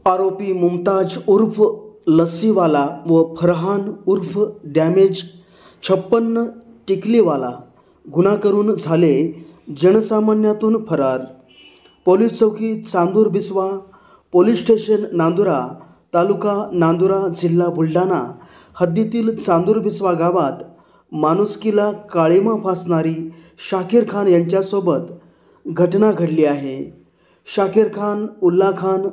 आरोपी मुमताज उर्फ लस्सीवाला व फरहान उर्फ डॅमेज 56 टिकलीवाला गुन्हा करून झाले जनसामान्यातून फरार। पोलीस चौकी चांदूर बिस्वा, पोलीस स्टेशन नांदुरा, तालुका नांदुरा, जिल्हा बुलढाणा हद्दीतील चांदूर बिस्वा गावात माणुसकीला काळिमा फासणारी शाकीर खान यांच्यासोबत घटना घडली आहे। शाकीर खान, उल्ला खान,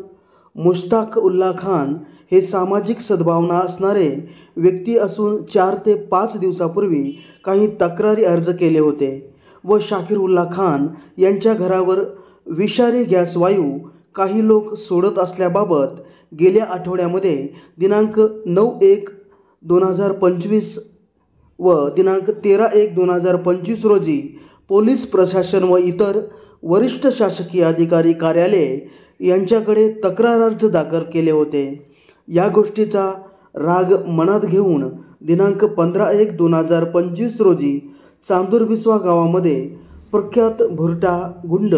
मुश्ताक उल्ला खान हे सामाजिक सद्भावना असणारे व्यक्ती असून 4 ते 5 दिवसापूर्वी काही तक्रारी अर्ज केले होते व शाकीर उल्ला खान यांच्या घरावर विषारी गॅस वायू काही लोक सोडत असल्याबाबत गेल्या आठवड्यामध्ये दिनांक 9/1/2025 व दिनांक 13/1/2025 रोजी पोलीस प्रशासन व इतर वरिष्ठ शासकीय अधिकारी कार्यालय यांच्याकडे तक्रार अर्ज दाखल केले होते। या गोष्टीचा राग मनात घेऊन दिनांक 15/1/2025 रोजी चांदूर बिस्वा गावामध्ये प्रख्यात भुरटा गुंड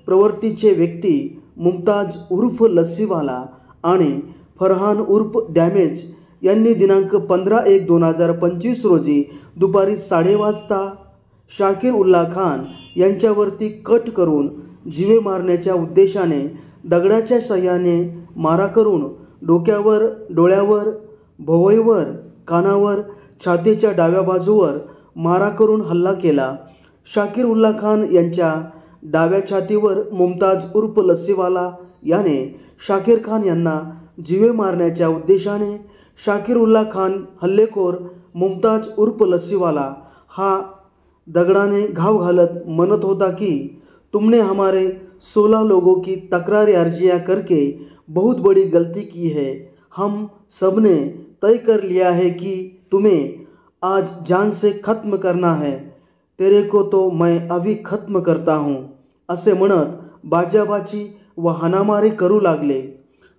प्रवृत्तीचे व्यक्ती मुमताज उर्फ लस्सीवाला आणि फरहान उर्फ डॅमेज यांनी दिनांक 15/1/2025 रोजी दुपारी 1:30 वाजता शाकीर उल्ला खान यांच्यावरती कट करून जीवे मारण्याच्या उद्देशाने दगडाच्या साह्याने मारा करून डोक्यावर, डोळ्यावर, भोवईवर, कानावर, छातीच्या डाव्या बाजूवर मारा करून हल्ला केला। शाकीर उल्ला खान यांच्या डाव्या छातीवर मुमताज उर्फ लस्सीवाला याने शाकीर खान यांना जीवे मारण्याच्या उद्देशाने शाकीर उल्ला खान हल्लेखोर मुमताज उर्फ लस्सीवाला हा दगडाने घाव घालत म्हणत होता कि तुमने हमारे 16 लोगों की तकरारी अर्जियां करके बहुत बड़ी गलती की है। हम सब ने तय कर लिया है कि तुम्हें आज जान से खत्म करना है। तेरे को तो मैं अभी खत्म करता हूँ असे म्हणत बाजाबाची व हाणामारी करू लागले।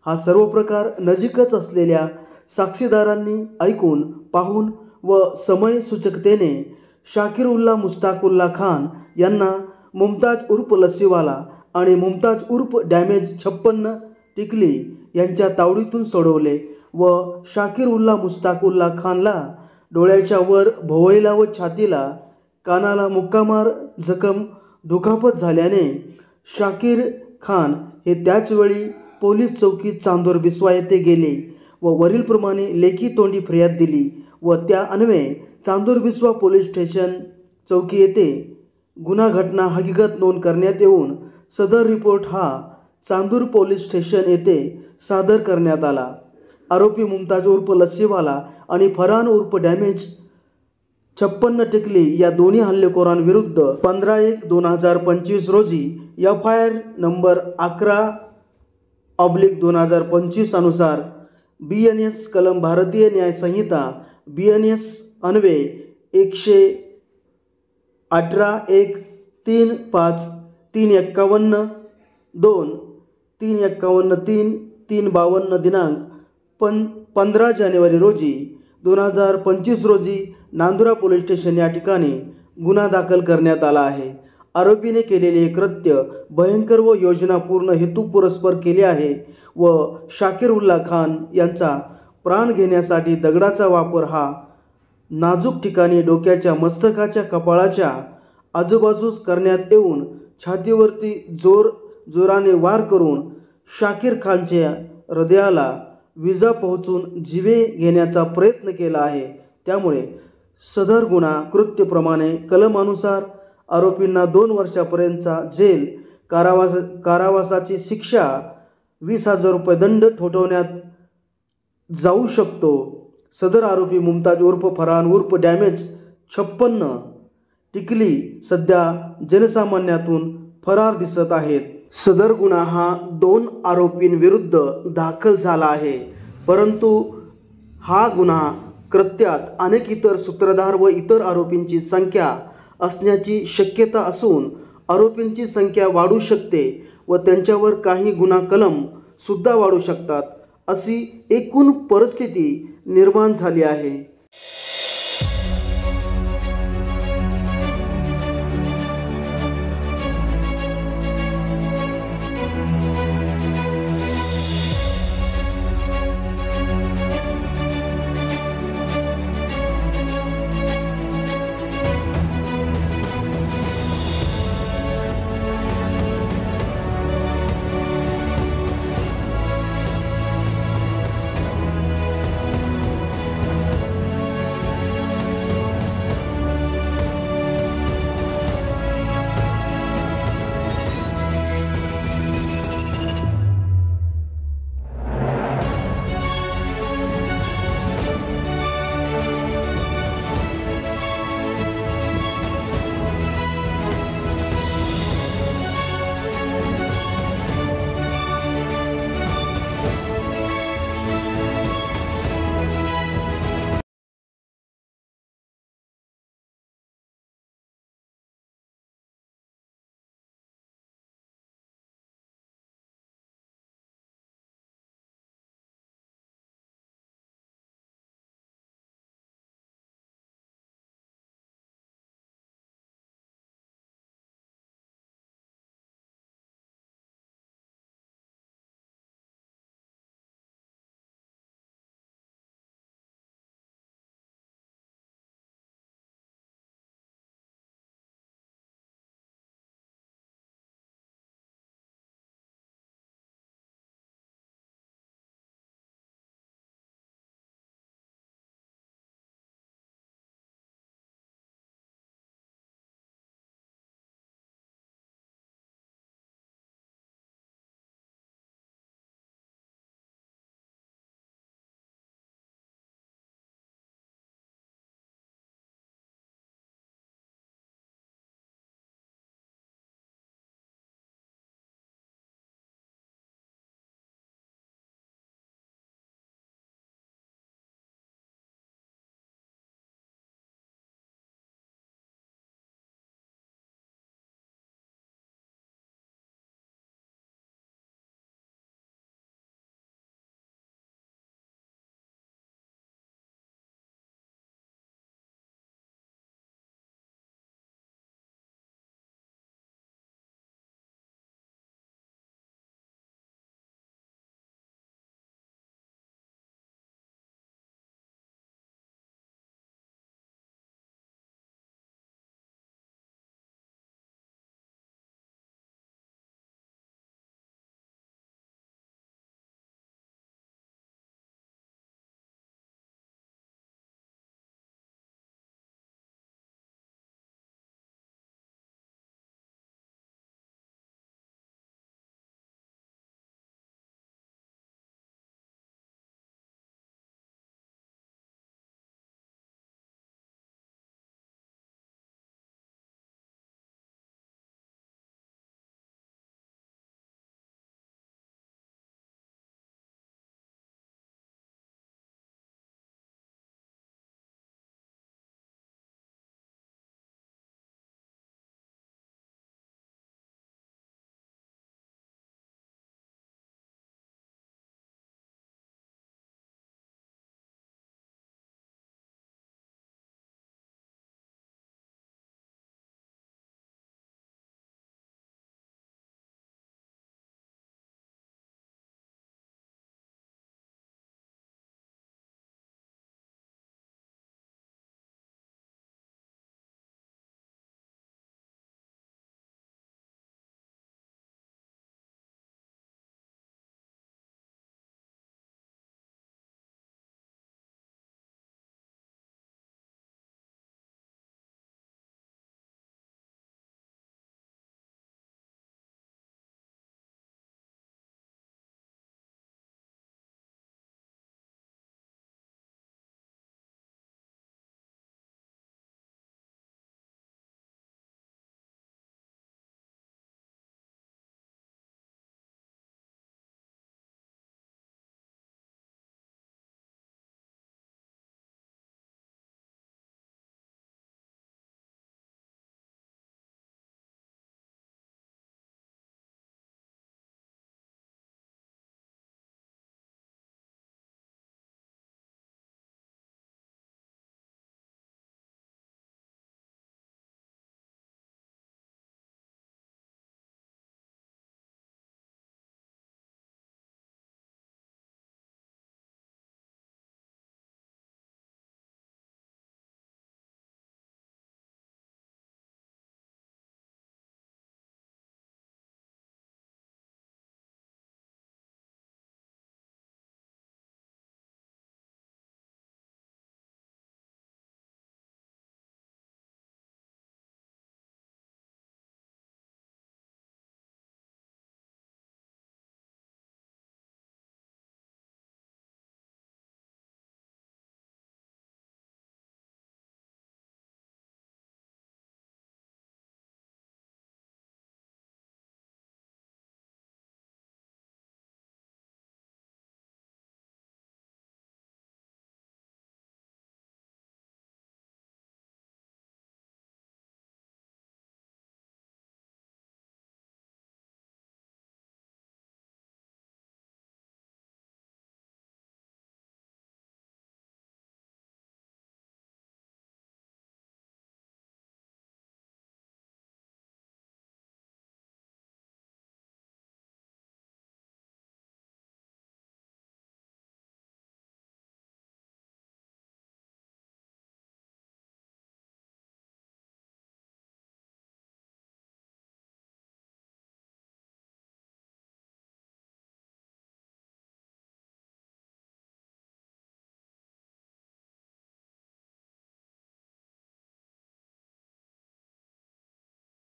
हा सर्व प्रकार नजीकच असलेल्या साक्षीदारांनी ऐकून पाहून व समय सूचकतेने शाकीर उल्ला मुश्ताक उल्ला खान यांना मुमताज उर्फ लस्सीवाला आणि मुमताज उर्फ डॅमेज 56 टिकली यांच्या तावडीतून सोडवले व शाकीर उल्ला मुश्ताक उल्ला खानला डोळ्याच्या वर, भोवईला व छातीला, कानाला मुक्कामार जखम दुखापत झाल्याने शाकीर खान हे त्याचवेळी पोलीस चौकी चांदूर बिस्वा येथे गेले व वरीलप्रमाणे लेखी तोंडी फिर्याद दिली व त्या अन्वये चांदूर बिस्वा पोलीस स्टेशन चौकी येथे गुन्हा घटना हकीकत नोंद करण्यात येऊन सदर रिपोर्ट हा चांदूर पोलीस स्टेशन येथे सादर करण्यात आला। आरोपी मुमताज उर्फ लस्सीवाला आणि फरहान उर्फ डॅमेज 56 टिकली या दोन्ही हल्लेखोरांविरुद्ध 15/1/2025 रोजी FIR नंबर 11/2025 अनुसार BNS कलम भारतीय न्याय संहिता BNS अन्वये 118(1) 351(2) 351(3) 352 दिनांक 15 जानेवारी रोजी 2025 रोजी नांदुरा पोलीस स्टेशन या ठिकाणी गुन्हा दाखल करण्यात आला आहे। आरोपीने केलेले कृत्य भयंकर व योजनापूर्ण हेतुपुरस्पर केले आहे व शाकीर उल्ला खान यांचा प्राण घेण्यासाठी दगडाचा वापर हा नाजूक ठिकाणी डोक्याच्या, मस्तकाच्या, कपाळाच्या आजूबाजूस करण्यात येऊन छातीवरती जोराने वार करून शाकीर खानच्या हृदयाला विजा पोहोचून जीवे घेण्याचा प्रयत्न केला आहे। त्यामुळे सदर गुन्हा कृत्यप्रमाणे कलमानुसार आरोपींना 2 वर्षापर्यंतचा जेल, कारावासाची शिक्षा, 20,000 रुपये दंड ठोठावण्यात जाऊ शकतो। सदर आरोपी मुमताज उर्फ फरहान उर्फ डॅमेज 56 टिकली सध्या जनसामान्यातून फरार दिसत आहेत। सदर गुन्हा हा 2 आरोपींविरुद्ध दाखल झाला आहे, परंतु हा गुन्हा कृत्यात अनेक इतर सूत्रधार व इतर आरोपींची संख्या असण्याची शक्यता असून आरोपींची संख्या वाढू शकते व त्यांच्यावर काही गुन्हा कलम सुद्धा वाढू शकतात अशी एकूण परिस्थिती निर्माण झाली आहे।